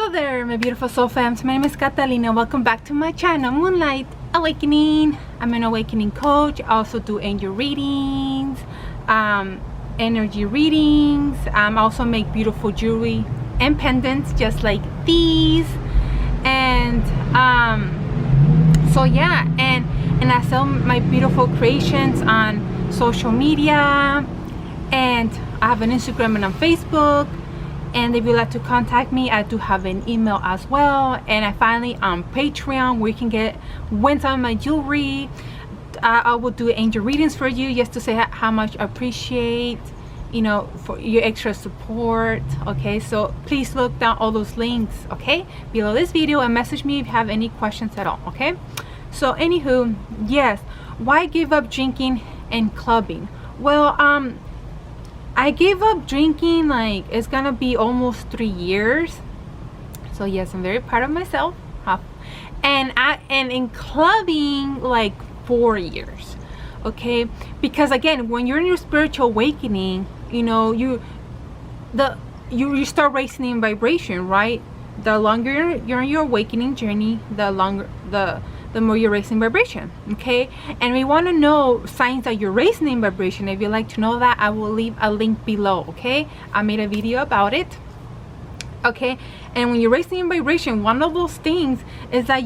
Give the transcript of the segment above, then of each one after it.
Hello there, my beautiful soul fams. My name is Catalina. Welcome back to my channel, Moonlight Awakening. I'm an awakening coach. I also do angel readings, energy readings. I also make beautiful jewelry and pendants just like these. And so yeah, and I sell my beautiful creations on social media, and I have an Instagram and on Facebook. And if you'd like to contact me, I do have an email as well. And I finally on Patreon, where you can win some of my jewelry. I will do angel readings for you, just to say how much I appreciate, you know, for your extra support. Okay, so please look down all those links, okay, below this video, and message me if you have any questions at all. Okay, so anywho, yes, why give up drinking and clubbing? Well, I gave up drinking, like, it's gonna be almost 3 years. So yes, I'm very proud of myself. And in clubbing, like 4 years. Okay, because again, when you're in your spiritual awakening, you know, you start raising in vibration, right? The longer you're in your awakening journey, the more you're raising vibration. Okay, and we want to know signs that you're raising in vibration. If you'd like to know that, I will leave a link below. Okay, I made a video about it. Okay, and when you're raising in vibration, one of those things is that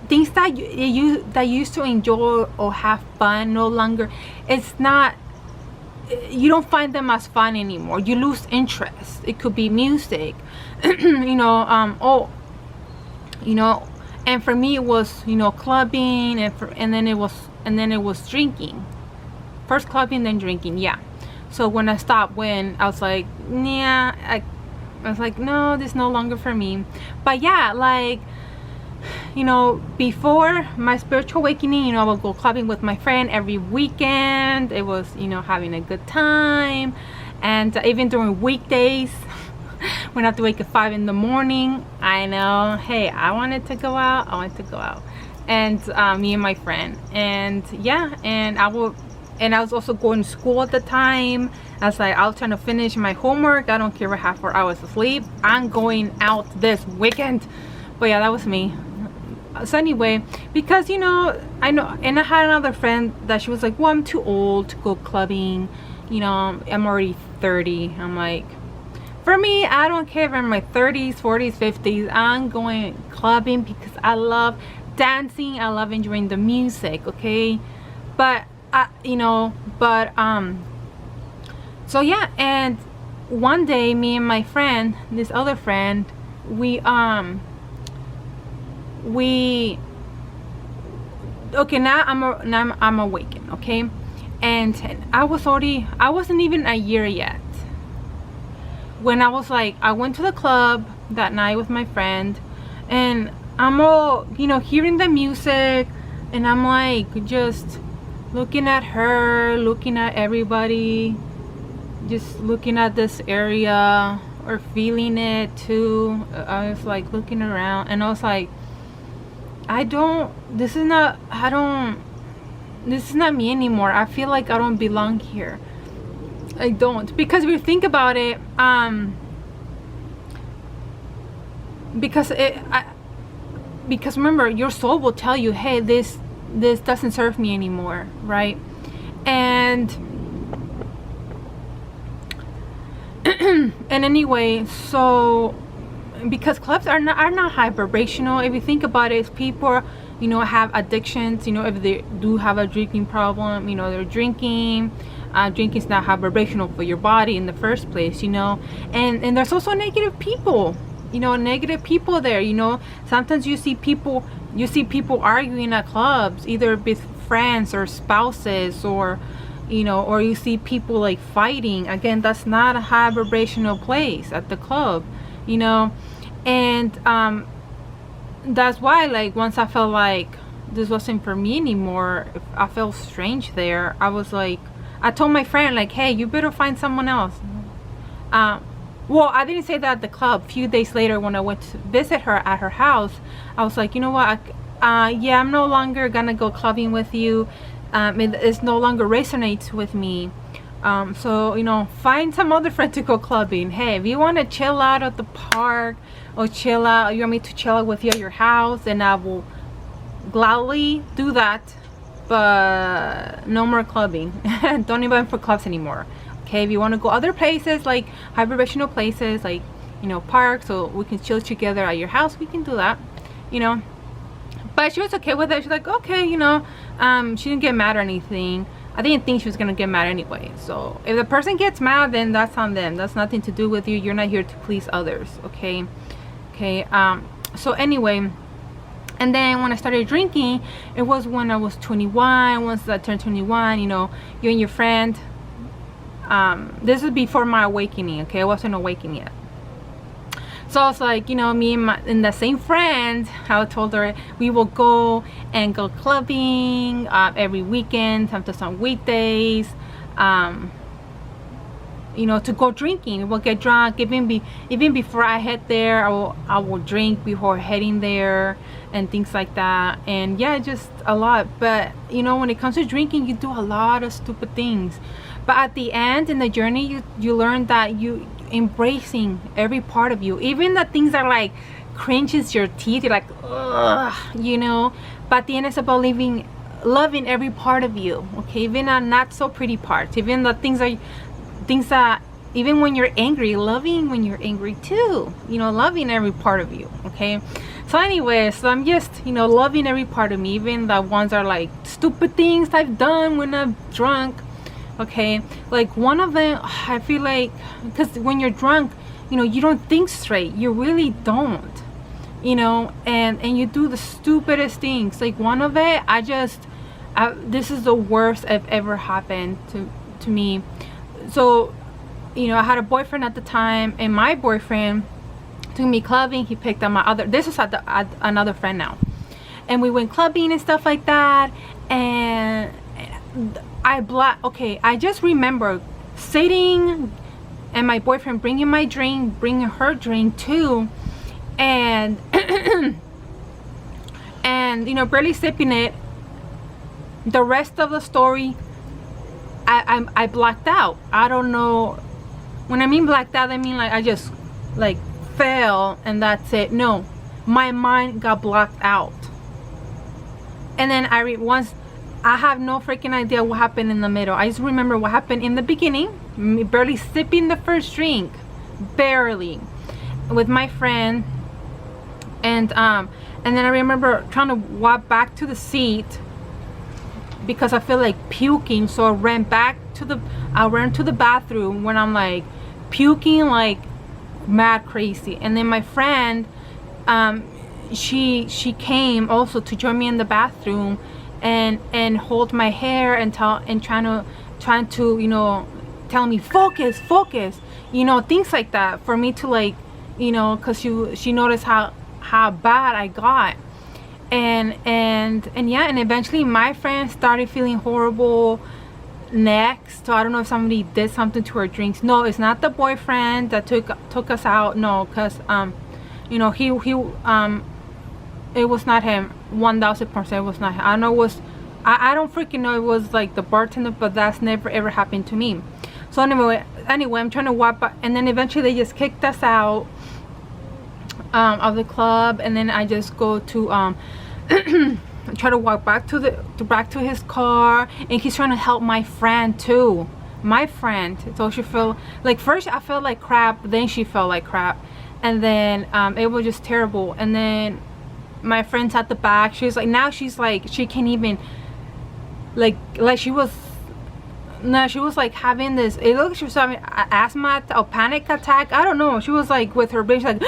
things that you used to enjoy or have fun, no longer, it's not, you don't find them as fun anymore. You lose interest. It could be music, you know, and for me it was, you know, clubbing, and then it was drinking. First clubbing, then drinking. Yeah. So when I stopped, when I was like, yeah, I was like, no, this is no longer for me. But yeah, like, you know, before my spiritual awakening, you know, I would go clubbing with my friend every weekend. It was, you know, having a good time. And even during weekdays, when I have to wake at 5 in the morning, I know, hey, I wanted to go out. And me and my friend, and yeah, and I was also going to school at the time. I was like, I was trying to finish my homework. I don't care if I have 4 hours of sleep. I'm going out this weekend. But yeah, that was me. So anyway, because, you know, I know, and I had another friend that she was like, well, I'm too old to go clubbing. You know, I'm already 30. I'm like, for me, I don't care if I'm in my 30s, 40s, 50s. I'm going clubbing because I love dancing. I love enjoying the music. Okay, but you know, but so yeah. And one day, me and my friend, this other friend, we okay, now I'm awakened. Okay, and I wasn't even a year yet when I was like, I went to the club that night with my friend, and I'm all, you know, hearing the music, and I'm like just looking at her, looking at everybody, just looking at this area, or feeling it too. I was like looking around, and I was like, this is not me anymore. I feel like I don't belong here. I don't, because if you think about it, because remember, your soul will tell you, hey, this doesn't serve me anymore, right? And and anyway, so because clubs are not high vibrational. If you think about it, people, you know, have addictions. You know, if they do have a drinking problem, you know, they're drinking. Drinking's not high vibrational for your body in the first place, you know. And there's also negative people, you know, negative people there. You know, sometimes you see people arguing at clubs, either with friends or spouses, or, you know, or you see people like fighting. Again, that's not a high vibrational place at the club, you know. And that's why, like, once I felt like this wasn't for me anymore, I felt strange there. I was like, I told my friend, like, hey, you better find someone else. Well, I didn't say that at the club. A few days later, when I went to visit her at her house, I was like, you know what, yeah, I'm no longer gonna go clubbing with you. It no longer resonates with me. So, you know, find some other friend to go clubbing. Hey, if you want to chill out at the park, or chill out, you want me to chill out with you at your house, and I will gladly do that, but no more clubbing. Don't invite for clubs anymore. Okay, if you want to go other places, like high vibrational places, like, you know, parks, so we can chill together at your house, we can do that, you know. But she was okay with it. She's like, okay, you know. She didn't get mad or anything. I didn't think she was gonna get mad anyway. So if the person gets mad, then that's on them. That's nothing to do with you. You're not here to please others. Okay. So anyway, and then when I started drinking, it was when I was 21. Once I turned 21, you know, you and your friend, this is before my awakening. Okay, I wasn't awakened yet. So I was like, you know, me and the same friend, I told her we will go clubbing every weekend, sometimes on weekdays, you know, to go drinking. We'll get drunk. Even before I head there, I will drink before heading there and things like that. And yeah, just a lot. But you know, when it comes to drinking, you do a lot of stupid things. But at the end, in the journey, you learn that you embracing every part of you, even the things that like cringes your teeth. You're like, ugh, you know. But at the end, it's about loving every part of you. Okay, even the not so pretty parts, even the things that even when you're angry, loving when you're angry too. You know, loving every part of you. Okay. So anyway, so I'm just, you know, loving every part of me, even the ones that are like stupid things I've done when I'm drunk. Okay, like one of them, I feel like, because when you're drunk, you know, you don't think straight. You really don't, you know, and you do the stupidest things. Like one of it, this is the worst I've ever happened to me. So, you know, I had a boyfriend at the time, and my boyfriend took me clubbing. He picked up this is at another friend now, and we went clubbing and stuff like that. And I just remember sitting and my boyfriend bringing her drink too, and and you know, barely sipping it. The rest of the story, I blacked out. I don't know. When I mean blacked out, I mean like I just like fell and that's it. No, my mind got blocked out. And then once I have no freaking idea what happened in the middle. I just remember what happened in the beginning, me barely sipping the first drink, barely, with my friend, and then I remember trying to walk back to the seat because I feel like puking. So I ran to the bathroom when I'm like puking like mad crazy. And then my friend, she came also to join me in the bathroom and hold my hair and trying to, you know, tell me focus, you know, things like that, for me to like, you know, because she noticed how bad I got. And yeah, and eventually my friend started feeling horrible next. So I don't know if somebody did something to her drinks. No, it's not the boyfriend that took us out. No, because you know, he it was not him. 1000% it was not him. I know it was, I don't freaking know, it was like the bartender, but that's never ever happened to me. So anyway, I'm trying to walk back, and then eventually they just kicked us out of the club, and then I just go to try to walk back to his car, and he's trying to help my friend too. My friend, so she felt like, first I felt like crap, then she felt like crap, and then it was just terrible. And then my friend's at the back. She's like, now she's like, she can't even like she was like having this, it looked like she was having asthma or panic attack. I don't know. She was like with her brain, like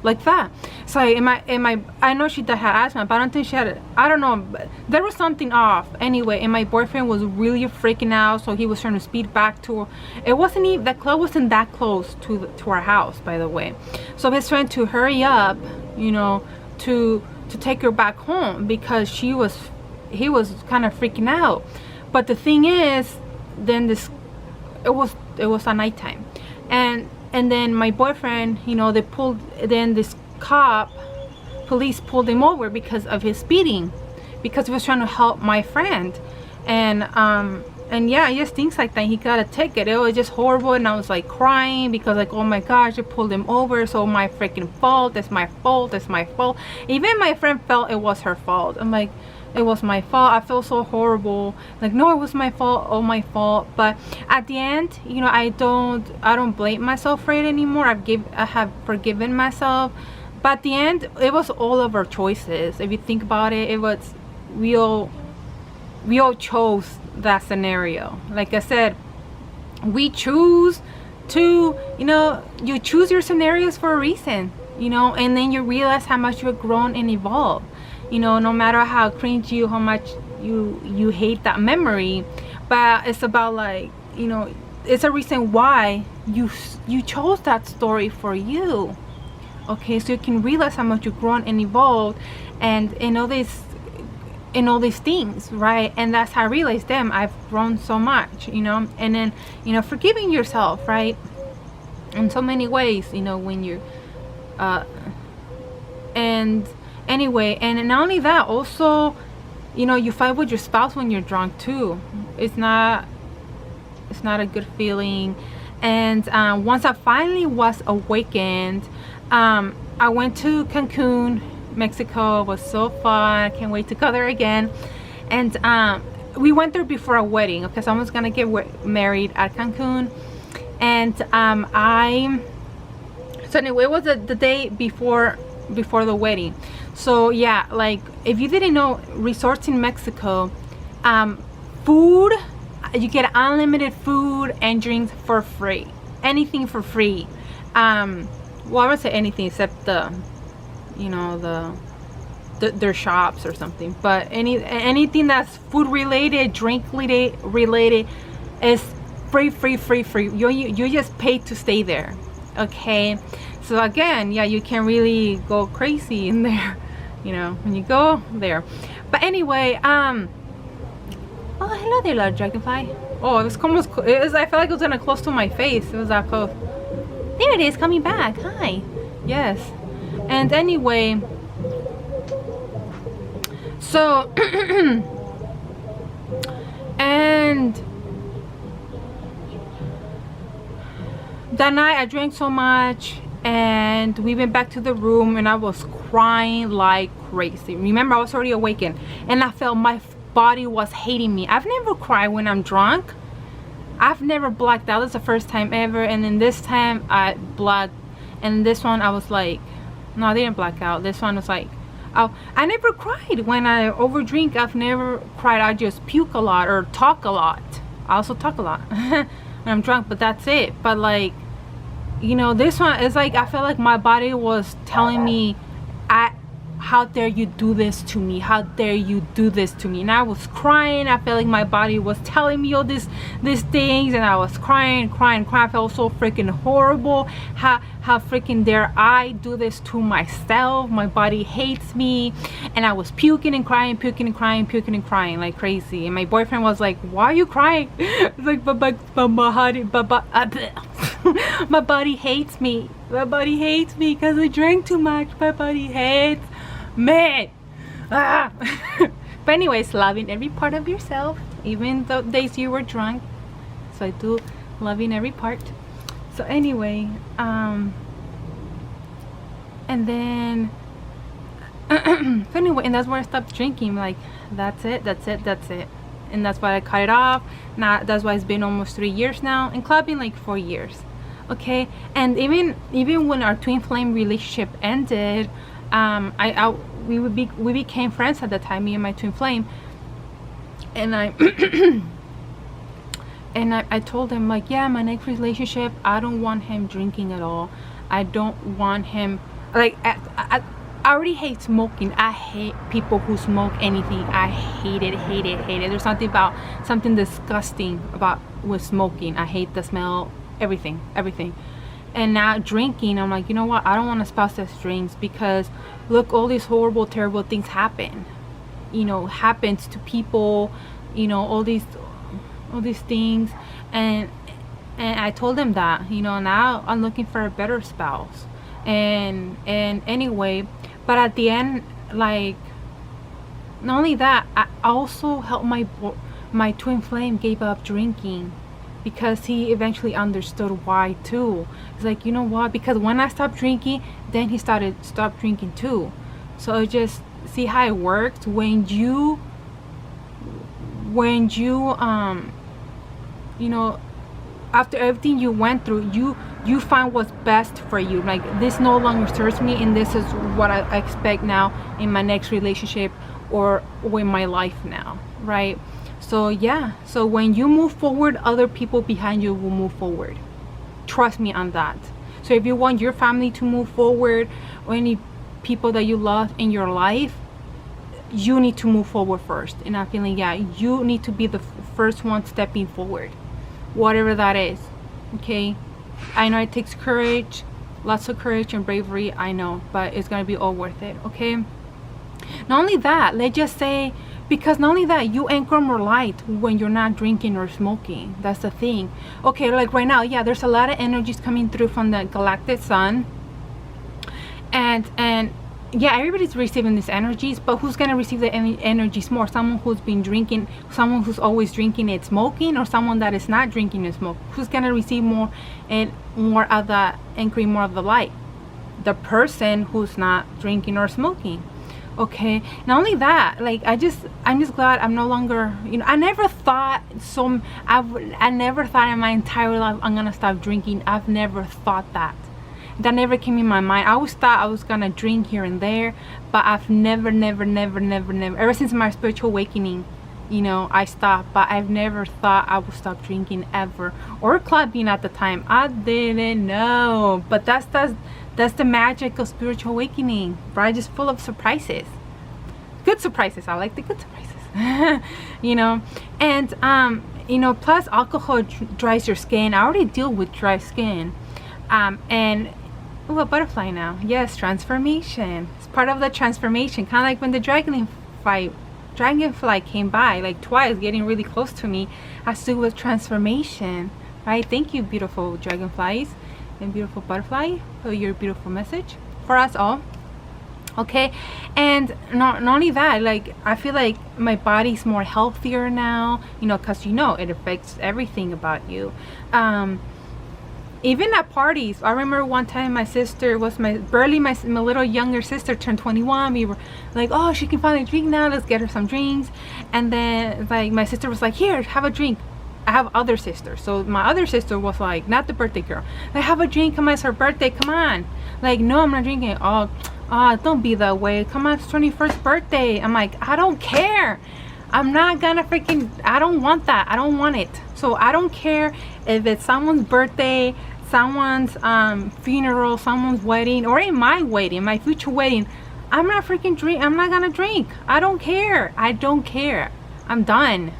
like that. So I know she had asthma, but I don't think she had it. I don't know, but there was something off anyway. And my boyfriend was really freaking out, so he was trying to speed back to her. It wasn't even, that club wasn't that close to our house, by the way. So he's trying to hurry up, you know, to take her back home, because he was kind of freaking out. But the thing is, then it was a nighttime, and then my boyfriend, you know, then this police pulled him over because of his speeding, because he was trying to help my friend. And and yeah, it just things like that. He got a ticket. It was just horrible, and I was like crying because like, oh my gosh, I pulled him over, so my freaking fault. It's my fault. It's my fault. Even my friend felt it was her fault. I'm like, it was my fault. I feel so horrible. Like, no, it was my fault. Oh, my fault. But at the end, you know, I don't blame myself for it anymore. I have forgiven myself. But at the end, it was all of our choices. If you think about it, it was we all chose that scenario. Like I said, we choose to, you know, you choose your scenarios for a reason, you know, and then you realize how much you've grown and evolved. You know, no matter how cringy, how much you hate that memory, but it's about like, you know, it's a reason why you chose that story for you. Okay, so you can realize how much you've grown and evolved, and in all these things, right? And that's how I realized, damn, I've grown so much, you know. And then, you know, forgiving yourself, right, in so many ways, you know, when you're and anyway, and not only that, also, you know, you fight with your spouse when you're drunk too. It's not a good feeling. And once I finally was awakened, I went to Cancun, Mexico. It was so fun. I can't wait to go there again. And we went there before a wedding, because I was gonna get married at Cancun. And so anyway, it was the day before the wedding. So yeah, like, if you didn't know, resorts in Mexico, food, you get unlimited food and drinks for free. Anything for free. Well, I would say anything except you know, their shops or something. But anything that's food related, drink related is free. You just pay to stay there. Okay, so again, yeah, you can really go crazy in there, you know, when you go there. But anyway, oh, hello there, little dragonfly. Oh, it was almost, I felt like it was gonna close to my face. It was that close. There it is, coming back. Hi. Yes. And anyway, so and that night I drank so much, and we went back to the room, and I was crying like crazy. Remember, I was already awakened, and I felt my body was hating me. I've never cried when I'm drunk. I've never blacked out. That's the first time ever. And then this time I blacked, and this one I was like, no, I didn't black out. This one was like, oh, I never cried when I overdrink. I've never cried. I just puke a lot or talk a lot. I also talk a lot when I'm drunk, but that's it. But like, you know, this one is like, I felt like my body was telling me, how dare you do this to me? How dare you do this to me? And I was crying. I felt like my body was telling me all these things, and I was crying. I felt so freaking horrible. How freaking dare I do this to myself? My body hates me. And I was puking and crying like crazy. And my boyfriend was like, why are you crying? It's like, my body hates me. My body hates me because I drank too much. My body hates me. But anyways, loving every part of yourself, even the days you were drunk. So I do loving every part. So anyway, and then so anyway, and that's where I stopped drinking. Like, that's it. And that's why I cut it off. Now that's why it's been almost 3 years now, and clubbing like 4 years. Okay, and even when our twin flame relationship ended, we became friends at the time, me and my twin flame. And I and I told him, like, yeah, my next relationship, I don't want him drinking at all. I don't want him, like, I already hate smoking. I hate people who smoke anything. I hate it. There's something disgusting about with smoking. I hate the smell, everything. And now drinking, I'm like, you know what, I don't want a spouse that drinks, because look, all these horrible, terrible things happen, you know, happens to people, you know, all these things. And I told him that, you know, now I'm looking for a better spouse. And anyway, but at the end, like, not only that, I also helped my twin flame gave up drinking because he eventually understood why too. It's like, you know what, because when I stopped drinking, then he stopped drinking too. So it just, see how it works when you you know, after everything you went through, you find what's best for you. Like, this no longer serves me, and this is what I expect now in my next relationship or in my life now, right? So yeah, so when you move forward, other people behind you will move forward. Trust me on that. So if you want your family to move forward, or any people that you love in your life, you need to move forward first. And I'm feeling, yeah, you need to be the first one stepping forward, whatever that is. Okay, I know it takes courage, lots of courage and bravery, I know, but it's gonna be all worth it. Okay, not only that, let's just say, because not only that, you anchor more light when you're not drinking or smoking. That's the thing. Okay, like right now, yeah, there's a lot of energies coming through from the galactic sun, and yeah, everybody's receiving these energies, but who's gonna receive the energies more? Someone who's been drinking, someone who's always drinking and smoking, or someone that is not drinking and smoking? Who's gonna receive more and more of the anchoring, more of the light? The person who's not drinking or smoking. Okay, not only that, like, I'm just glad I'm no longer, you know, I never thought I never thought in my entire life I'm gonna stop drinking. I've never thought that. That never came in my mind. I always thought I was gonna drink here and there, but I've never, ever since my spiritual awakening, you know, I stopped. But I've never thought I would stop drinking ever, or clubbing at the time. I didn't know, but that's the magic of spiritual awakening, right? Just full of surprises, good surprises. I like the good surprises. You know, and you know, plus alcohol dries your skin. I already deal with dry skin, and ooh, a butterfly now. Yes, transformation. It's part of the transformation. Kind of like when the dragonfly came by like twice, getting really close to me, has to do with transformation, right? Thank you, beautiful dragonflies and beautiful butterfly, for your beautiful message for us all. Okay, and not only that, like, I feel like my body's more healthier now, you know, because, you know, it affects everything about you. Even at parties, I remember one time my sister was my little younger sister turned 21. We were like, oh, she can finally drink now, let's get her some drinks. And then, like, my sister was like, here, have a drink. I have other sisters, so my other sister was like, not the birthday girl, like, have a drink, come on, it's her birthday, come on. Like, no, I'm not drinking. Oh, don't be that way, come on, it's 21st birthday. I'm like, I don't care, I'm not gonna freaking, I don't want that, I don't want it. So I don't care if it's someone's birthday, someone's funeral, someone's wedding, or in my wedding, my future wedding. I'm not gonna drink. I don't care. I'm done.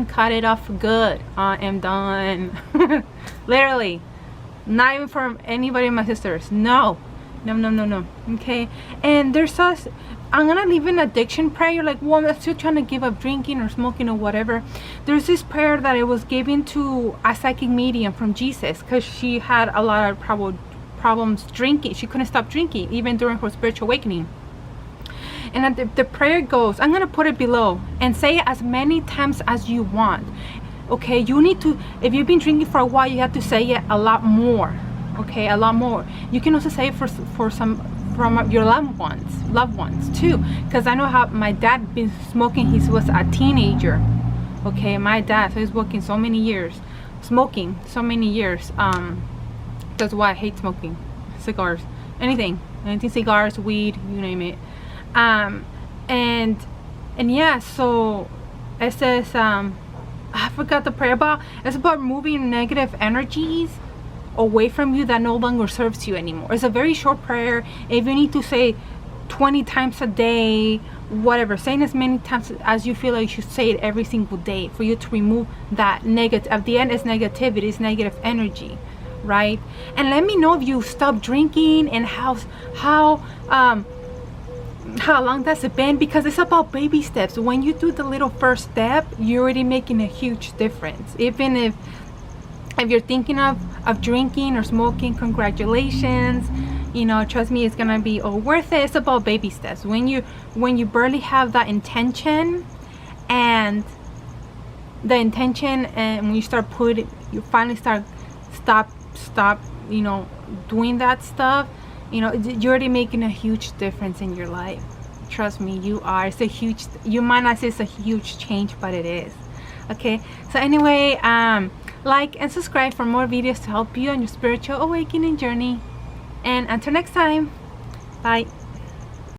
Cut it off for good. I am done. Literally. Not even for anybody of my sisters. No. Okay, and there's such, I'm gonna leave an addiction prayer. Like, well, I'm still trying to give up drinking or smoking or whatever. There's this prayer that it was given to a psychic medium from Jesus, because she had a lot of problems drinking. She couldn't stop drinking even during her spiritual awakening. And the prayer goes, I'm gonna put it below, and say it as many times as you want. Okay, you need to, if you've been drinking for a while, you have to say it a lot more. Okay, a lot more. You can also say it for some from your loved ones too, because I know how my dad been smoking. He was a teenager. Okay, my dad, so he's smoking so many years. That's why I hate smoking cigars, anything, cigars, weed, you name it. And yeah, so it says, I forgot the prayer about. It's about moving negative energies away from you that no longer serves you anymore. It's a very short prayer. If you need to say 20 times a day, whatever, saying as many times as you feel like you should say it every single day, for you to remove that negative. At the end, it's negativity, it's negative energy, right? And let me know if you stop drinking, and how long that's it been, because it's about baby steps. When you do the little first step, you're already making a huge difference. Even if you're thinking of drinking or smoking, congratulations, you know, trust me, it's gonna be all worth it. It's about baby steps. When you barely have that intention, and the intention, and when you start putting, you finally stop, you know, doing that stuff, you know, you're already making a huge difference in your life. Trust me, you are. It's a huge, you might not say it's a huge change, but it is. Okay, so anyway, like and subscribe for more videos to help you on your spiritual awakening journey. And until next time, bye.